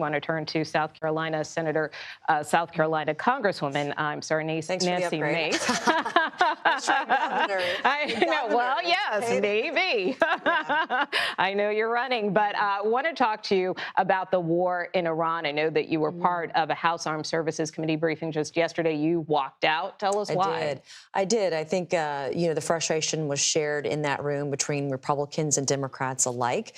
Want to turn to South Carolina Senator, South Carolina Congresswoman, Nancy Mace. I know. Well, yes, maybe. Yeah. I know you're running, but I want to talk to you about the war in Iran. I know that you were part of a House Armed Services Committee briefing just yesterday. You walked out. Tell us why. I did. I think, the frustration was shared in that room between Republicans and Democrats alike.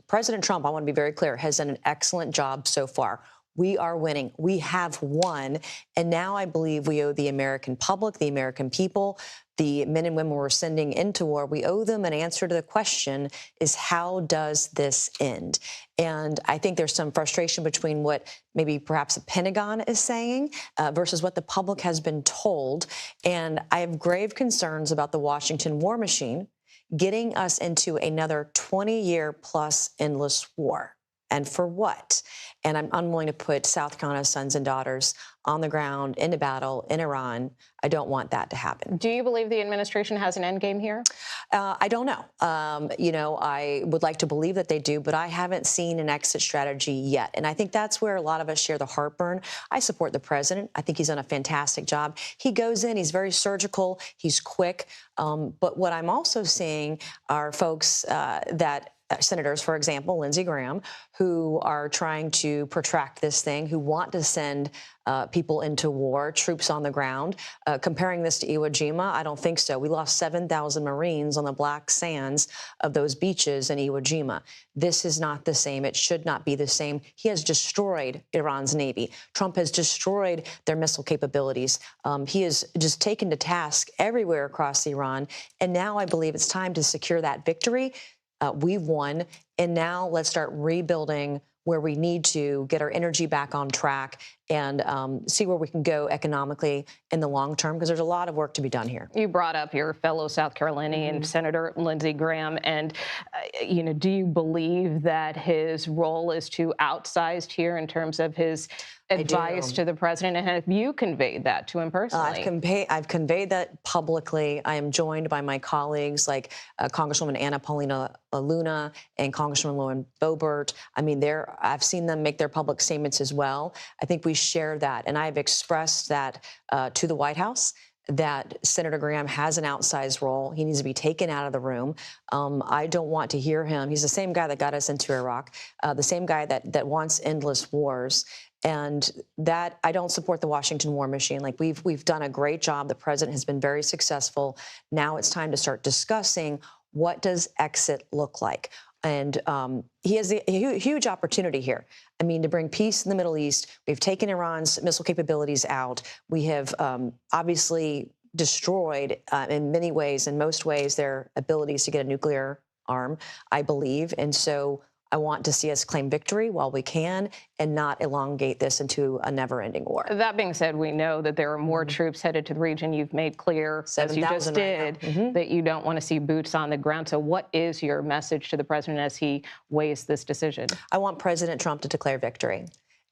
President Trump, I want to be very clear, has done an excellent job so far. We are winning. We have won. And now I believe we owe the American public, the American people, the men and women we're sending into war, we owe them an answer to the question is, how does this end? And I think there's some frustration between what maybe perhaps the Pentagon is saying versus what the public has been told. And I have grave concerns about the Washington war machine getting us into another 20-year plus endless war. And for what? And I'm unwilling to put South Carolina's sons and daughters on the ground in a battle in Iran. I don't want that to happen. Do you believe the administration has an end game here? I don't know. I would like to believe that they do, but I haven't seen an exit strategy yet. And I think that's where a lot of us share the heartburn. I support the president. I think he's done a fantastic job. He goes in, he's very surgical, he's quick. But what I'm also seeing are folks senators, for example, Lindsey Graham, who are trying to protract this thing, who want to send people into war, troops on the ground. Comparing this to Iwo Jima, I don't think so. We lost 7,000 Marines on the black sands of those beaches in Iwo Jima. This is not the same. It should not be the same. He has destroyed Iran's Navy. Trump has destroyed their missile capabilities. He has just taken to task everywhere across Iran. And now I believe it's time to secure that victory. We've won, and now let's start rebuilding where we need to get our energy back on track and see where we can go economically in the long term, because there's a lot of work to be done here. You brought up your fellow South Carolinian Senator Lindsey Graham, and do you believe that his role is too outsized here in terms of his advice to the president? And have you conveyed that to him personally? I've conveyed that publicly. I am joined by my colleagues like Congresswoman Anna Paulina Luna and Congresswoman Lauren Boebert. I mean, I've seen them make their public statements as well. I think we share that, and I've expressed that to the White House, that Senator Graham has an outsized role. He needs to be taken out of the room. I don't want to hear him. He's the same guy that got us into Iraq, the same guy that wants endless wars. And that I don't support the Washington war machine. Like we've done a great job. The president has been very successful. Now it's time to start discussing, what does exit look like? And he has a huge opportunity here. I mean, to bring peace in the Middle East. We've taken Iran's missile capabilities out. We have obviously destroyed in many ways, in most ways, their abilities to get a nuclear arm, I believe. And so I want to see us claim victory while we can and not elongate this into a never-ending war. That being said, we know that there are more troops headed to the region. You've made clear, as you just did, that you don't want to see boots on the ground. So what is your message to the president as he weighs this decision? I want President Trump to declare victory.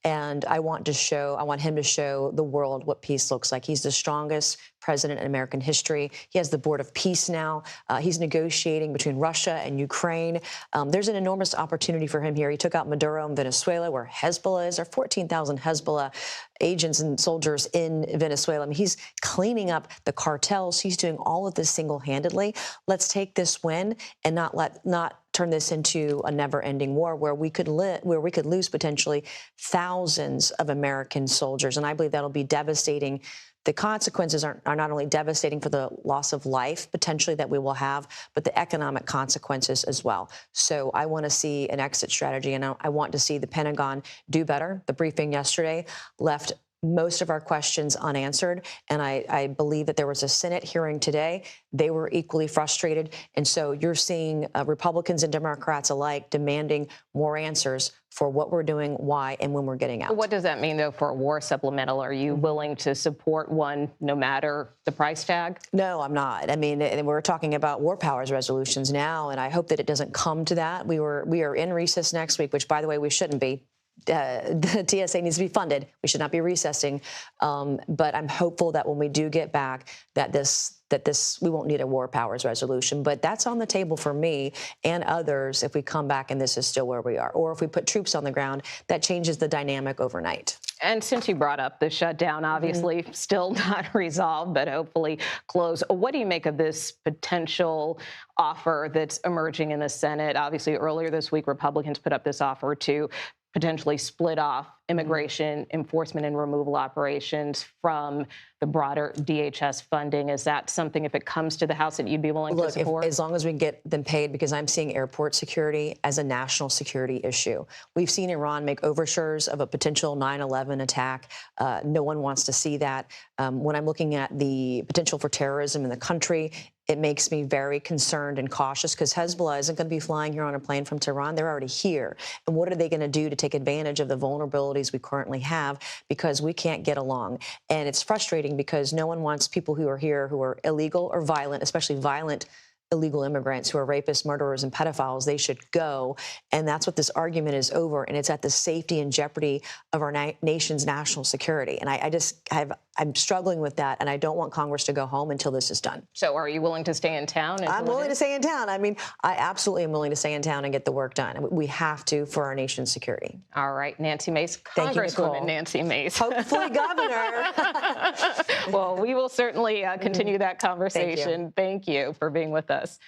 And I want him to show the world what peace looks like. He's the strongest president in American history. He has the board of peace now. He's negotiating between Russia and Ukraine. There's an enormous opportunity for him here. He took out Maduro in Venezuela, where Hezbollah is. There are 14,000 Hezbollah agents and soldiers in Venezuela. I mean, he's cleaning up the cartels. He's doing all of this single-handedly. Let's take this win and not turn this into a never-ending war where we could lose potentially thousands of American soldiers. And I believe that'll be devastating. The consequences are not only devastating for the loss of life potentially that we will have, but the economic consequences as well. So I want to see an exit strategy, and I want to see the Pentagon do better. The briefing yesterday left most of our questions unanswered, and I believe that there was a Senate hearing today. They were equally frustrated, and so you're seeing Republicans and Democrats alike demanding more answers for what we're doing, why, and when we're getting out. What does that mean, though, for a war supplemental? Are you willing to support one no matter the price tag? No, I'm not. I mean, we're talking about war powers resolutions now, and I hope that it doesn't come to that. We are in recess next week, which, by the way, we shouldn't be. The TSA needs to be funded. We should not be recessing. But I'm hopeful that when we do get back, that this that we won't need a war powers resolution. But that's on the table for me and others if we come back and this is still where we are. Or if we put troops on the ground, that changes the dynamic overnight. And since you brought up the shutdown, obviously still not resolved, but hopefully close. What do you make of this potential offer that's emerging in the Senate? Obviously, earlier this week, Republicans put up this offer to potentially split off immigration enforcement and removal operations from the broader DHS funding. Is that something, if it comes to the House, that you'd be willing to support? As long as we get them paid, because I'm seeing airport security as a national security issue. We've seen Iran make overtures of a potential 9/11 attack. No one wants to see that. When I'm looking at the potential for terrorism in the country, it makes me very concerned and cautious because Hezbollah isn't going to be flying here on a plane from Tehran. They're already here. And what are they going to do to take advantage of the vulnerabilities we currently have because we can't get along? And it's frustrating because no one wants people who are here who are illegal or violent, especially violent illegal immigrants who are rapists, murderers, and pedophiles. They should go. And that's what this argument is over. And it's at the safety and jeopardy of our nation's national security. And I'm struggling with that. And I don't want Congress to go home until this is done. So are you willing to stay in town? I'm willing to stay in town. I mean, I absolutely am willing to stay in town and get the work done. We have to for our nation's security. All right, Nancy Mace, Thank you, Congresswoman Nicole. Nancy Mace. Hopefully governor. Well, we will certainly continue that conversation. Thank you for being with us.